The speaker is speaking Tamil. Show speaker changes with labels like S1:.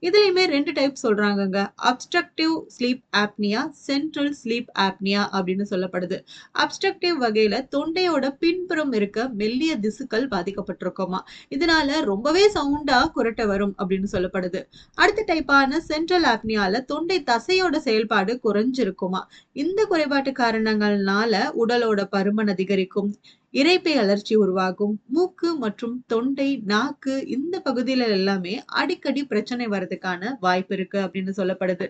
S1: இதுலயுமே 2 டைப் சொல்றாங்கங்க. Obstructive sleep apnoea, central sleep apnoea அப்படின்னு சொல்லப்படுது. அப்ஸ்ட்ரக்டிவ் வகையில தொண்டையோட பின்புறம் இருக்க மெல்லிய திசுக்கள் பாதிக்கப்பட்டிருக்குமாம். இதனால ரொம்பவே சவுண்டா குரட்ட வரும் அப்படின்னு சொல்லப்படுது. அடுத்த டைப்பான சென்ட்ரல் ஆப்னியால தொண்டை தசையோட செயல்பாடு குறைஞ்சிருக்குமாம். இந்த குறைபாட்டு காரணங்கள்னால உடலோட பருமன் அதிகரிக்கும். இரைப்பை அழற்சி உருவாகும். மூக்கு மற்றும் தொண்டை, நாக்கு இந்த பகுதியில எல்லாமே அடிக்கடி பிரச்சனை வர்றதுக்கான வாய்ப்பு இருக்கு அப்படின்னு சொல்லப்படுது.